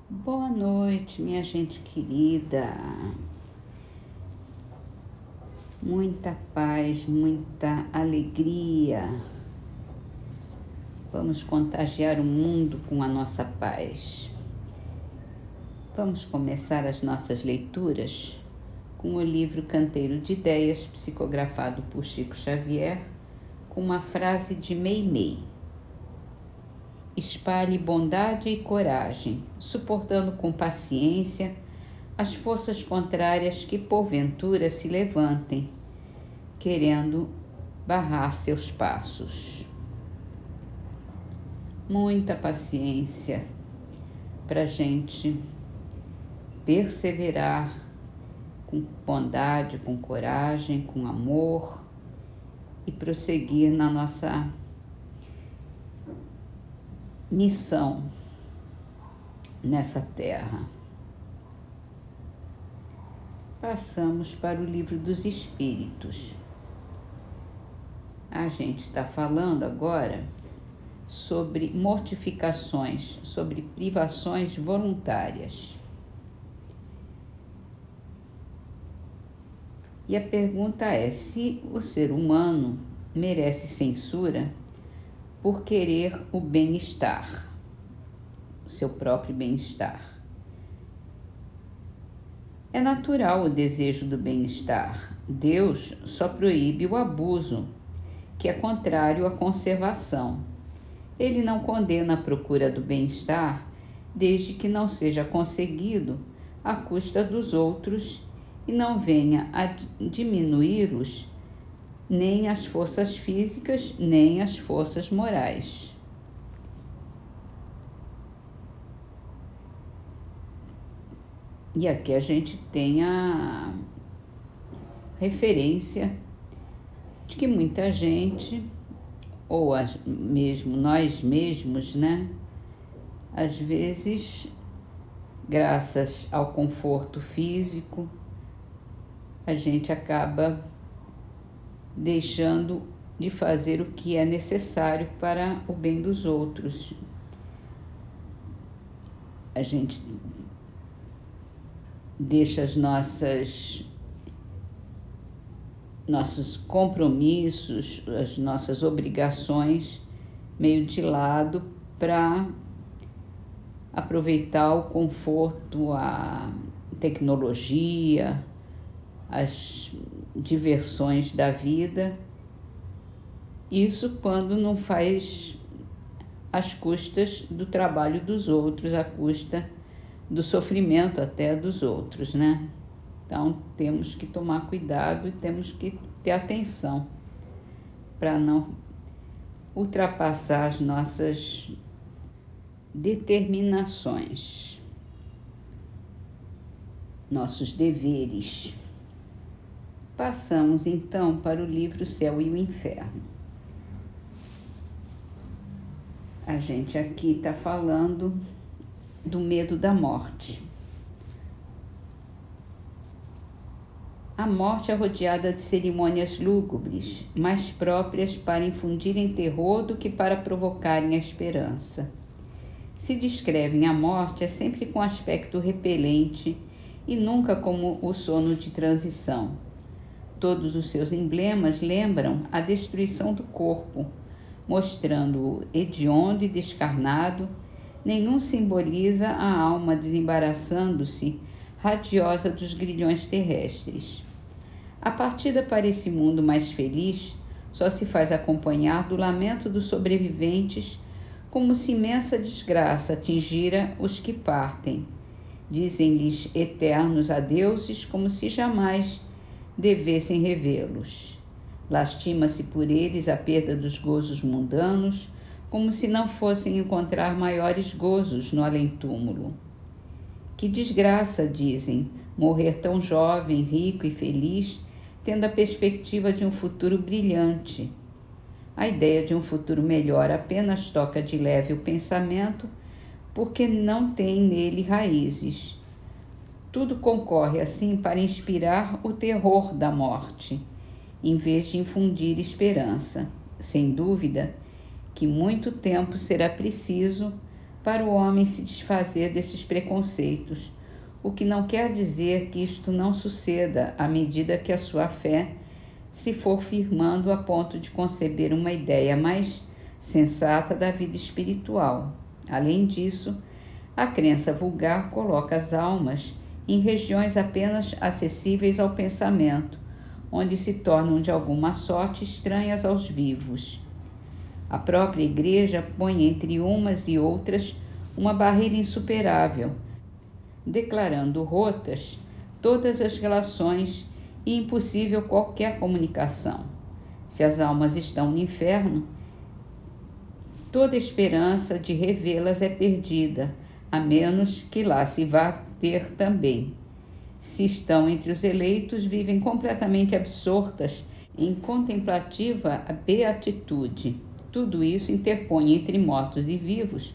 Boa noite, minha gente querida. Muita paz, muita alegria. Vamos contagiar o mundo com a nossa paz. Vamos começar as nossas leituras com o livro Canteiro de Ideias, psicografado por Chico Xavier, com uma frase de Meimei. Espalhe bondade e coragem, suportando com paciência as forças contrárias que porventura se levantem, querendo barrar seus passos. Muita paciência para a gente perseverar com bondade, com coragem, com amor e prosseguir na nossa missão nessa terra. Passamos para o Livro dos Espíritos. A gente está falando agora sobre mortificações, sobre privações voluntárias. E a pergunta é se o ser humano merece censura por querer o bem-estar, o seu próprio bem-estar. É natural o desejo do bem-estar. Deus só proíbe o abuso, que é contrário à conservação. Ele não condena a procura do bem-estar, desde que não seja conseguido à custa dos outros e não venha a diminuí-los nem as forças físicas, nem as forças morais. E aqui a gente tem a referência de que muita gente, ou mesmo nós mesmos, né? Às vezes, graças ao conforto físico, a gente acaba deixando de fazer o que é necessário para o bem dos outros. A gente deixa nossos compromissos, as nossas obrigações meio de lado para aproveitar o conforto, a tecnologia, as diversões da vida. Isso quando não faz às custas do trabalho dos outros, à custa do sofrimento até dos outros, né? Então temos que tomar cuidado e temos que ter atenção para não ultrapassar as nossas determinações, nossos deveres. Passamos então para o livro O Céu e o Inferno. A gente aqui está falando do medo da morte. A morte é rodeada de cerimônias lúgubres, mais próprias para infundirem terror do que para provocarem a esperança. Se descrevem a morte é sempre com aspecto repelente e nunca como o sono de transição. Todos os seus emblemas lembram a destruição do corpo, mostrando-o hediondo e descarnado. Nenhum simboliza a alma desembaraçando-se, radiosa dos grilhões terrestres. A partida para esse mundo mais feliz só se faz acompanhar do lamento dos sobreviventes, como se imensa desgraça atingira os que partem. Dizem-lhes eternos adeuses, como se jamais devessem revê-los. Lastima-se por eles a perda dos gozos mundanos, como se não fossem encontrar maiores gozos no além-túmulo. Que desgraça, dizem, morrer tão jovem, rico e feliz, tendo a perspectiva de um futuro brilhante. A ideia de um futuro melhor apenas toca de leve o pensamento, porque não tem nele raízes. Tudo concorre assim para inspirar o terror da morte, em vez de infundir esperança. Sem dúvida que muito tempo será preciso para o homem se desfazer desses preconceitos, o que não quer dizer que isto não suceda à medida que a sua fé se for firmando a ponto de conceber uma ideia mais sensata da vida espiritual. Além disso, a crença vulgar coloca as almas em regiões apenas acessíveis ao pensamento, onde se tornam de alguma sorte estranhas aos vivos. A própria Igreja põe entre umas e outras uma barreira insuperável, declarando rotas todas as relações e impossível qualquer comunicação. Se as almas estão no inferno, toda esperança de revê-las é perdida, a menos que lá se vá ter também. Se estão entre os eleitos, vivem completamente absortas em contemplativa beatitude. Tudo isso interpõe entre mortos e vivos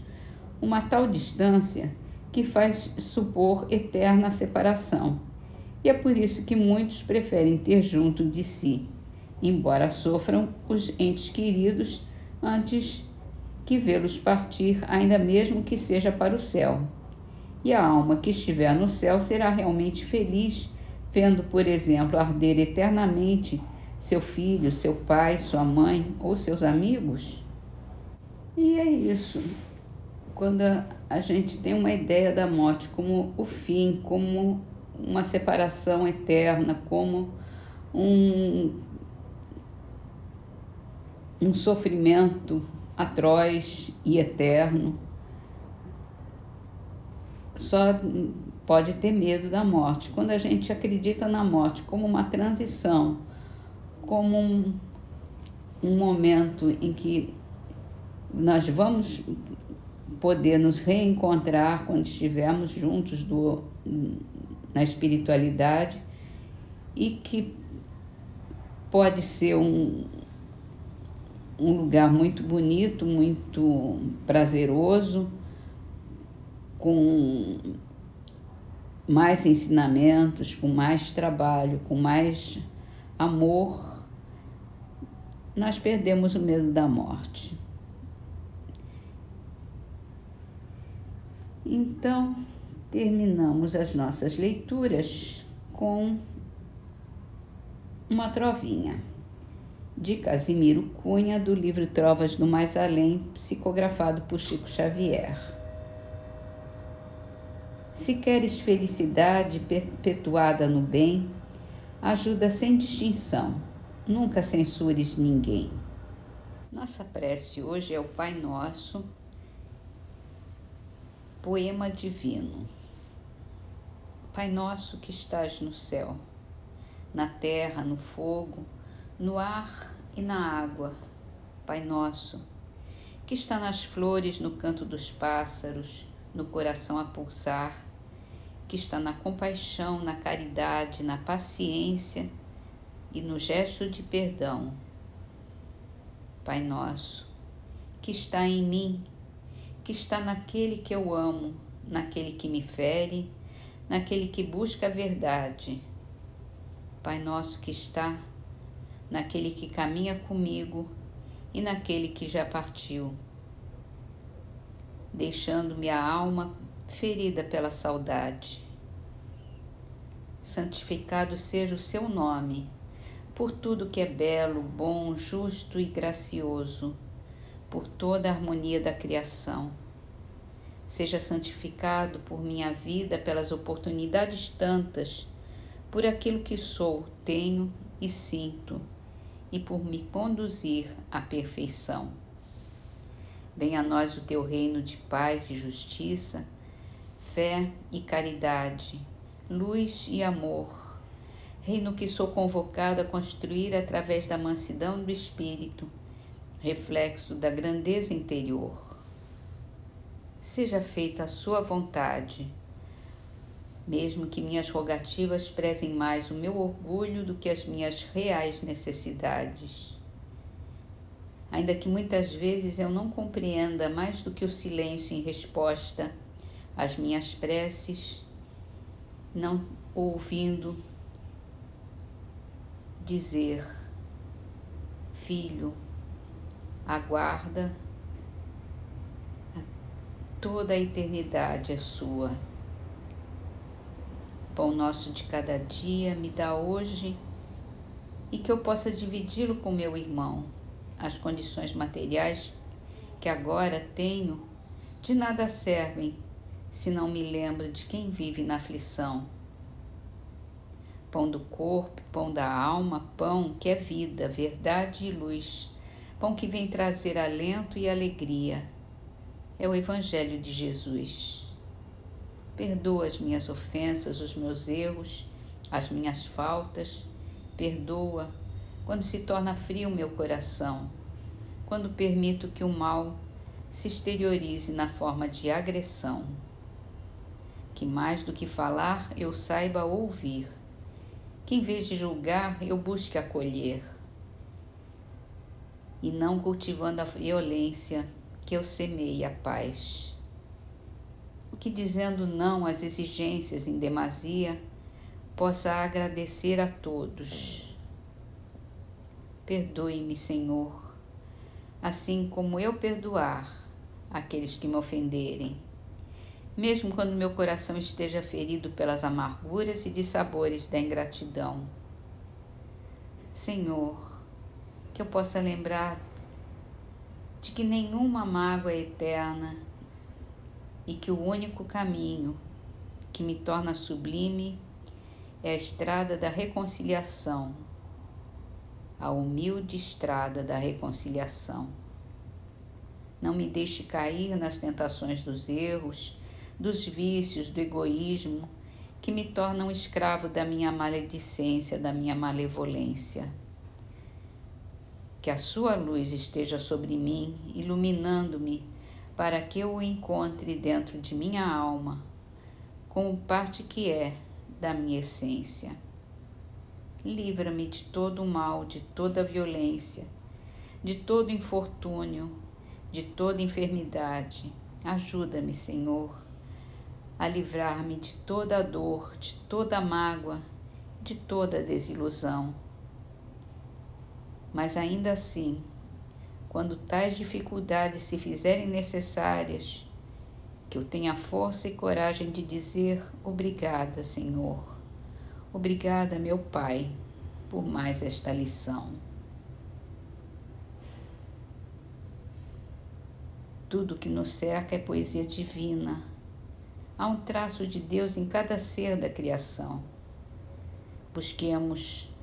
uma tal distância que faz supor eterna separação. E é por isso que muitos preferem ter junto de si, embora sofram os entes queridos antes que vê-los partir, ainda mesmo que seja para o céu. E a alma que estiver no céu será realmente feliz, vendo, por exemplo, arder eternamente seu filho, seu pai, sua mãe ou seus amigos? E é isso. Quando a gente tem uma ideia da morte como o fim, como uma separação eterna, como um sofrimento atroz e eterno, só pode ter medo da morte. Quando a gente acredita na morte como uma transição, como um momento em que nós vamos poder nos reencontrar quando estivermos juntos na espiritualidade, e que pode ser um lugar muito bonito, muito prazeroso, com mais ensinamentos, com mais trabalho, com mais amor, nós perdemos o medo da morte. Então, terminamos as nossas leituras com uma trovinha de Casimiro Cunha, do livro Trovas do Mais Além, psicografado por Chico Xavier. Se queres felicidade perpetuada no bem, ajuda sem distinção, nunca censures ninguém. Nossa prece hoje é o Pai Nosso, poema divino. Pai nosso que estás no céu, na terra, no fogo, no ar e na água. Pai nosso que está nas flores, no canto dos pássaros, no coração a pulsar, que está na compaixão, na caridade, na paciência e no gesto de perdão. Pai nosso que está em mim, que está naquele que eu amo, naquele que me fere, naquele que busca a verdade. Pai nosso que está naquele que caminha comigo e naquele que já partiu, deixando-me a alma ferida pela saudade. Santificado seja o seu nome, por tudo que é belo, bom, justo e gracioso, por toda a harmonia da criação. Seja santificado por minha vida, pelas oportunidades tantas, por aquilo que sou, tenho e sinto, e por me conduzir à perfeição. Venha a nós o teu reino de paz e justiça, fé e caridade, luz e amor, reino que sou convocado a construir através da mansidão do espírito, reflexo da grandeza interior. Seja feita a sua vontade, mesmo que minhas rogativas prezem mais o meu orgulho do que as minhas reais necessidades. Ainda que muitas vezes eu não compreenda mais do que o silêncio em resposta às minhas preces, não ouvindo dizer: filho, aguarda toda a eternidade é sua. Pão nosso de cada dia me dá hoje e que eu possa dividi-lo com meu irmão. As condições materiais que agora tenho de nada servem se não me lembro de quem vive na aflição. Pão do corpo, pão da alma, pão que é vida, verdade e luz, pão que vem trazer alento e alegria. É o Evangelho de Jesus. Perdoa as minhas ofensas, os meus erros, as minhas faltas. Perdoa quando se torna frio meu coração, quando permito que o mal se exteriorize na forma de agressão. Que mais do que falar eu saiba ouvir, que em vez de julgar eu busque acolher, e não cultivando a violência que eu semeie a paz. O que dizendo não às exigências em demasia, possa agradecer a todos. Perdoe-me, Senhor, assim como eu perdoar aqueles que me ofenderem, mesmo quando meu coração esteja ferido pelas amarguras e dissabores da ingratidão. Senhor, que eu possa lembrar de que nenhuma mágoa é eterna e que o único caminho que me torna sublime é a estrada da reconciliação, a humilde estrada da reconciliação. Não me deixe cair nas tentações dos erros, dos vícios, do egoísmo, que me tornam escravo da minha maledicência, da minha malevolência. Que a sua luz esteja sobre mim, iluminando-me, para que eu o encontre dentro de minha alma, como parte que é da minha essência. Livra-me de todo o mal, de toda a violência, de todo infortúnio, de toda enfermidade. Ajuda-me, Senhor, a livrar-me de toda a dor, de toda a mágoa, de toda a desilusão. Mas ainda assim, quando tais dificuldades se fizerem necessárias, que eu tenha força e coragem de dizer obrigada, Senhor. Obrigada, meu Pai, por mais esta lição. Tudo que nos cerca é poesia divina. Há um traço de Deus em cada ser da criação. Busquemos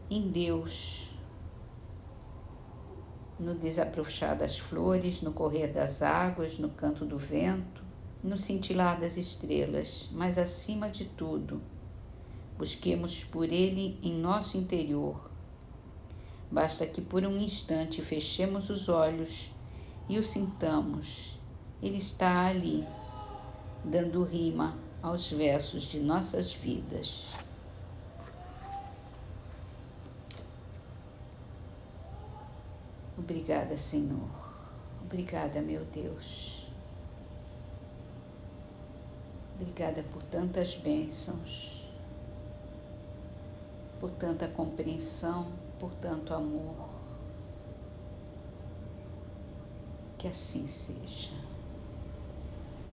em Deus, no desabrochar das flores, no correr das águas, no canto do vento, no cintilar das estrelas, mas acima de tudo, busquemos por Ele em nosso interior. Basta que por um instante fechemos os olhos e o sintamos. Ele está ali, dando rima aos versos de nossas vidas. Obrigada, Senhor. Obrigada, meu Deus. Obrigada por tantas bênçãos, por tanta compreensão, por tanto amor. Que assim seja.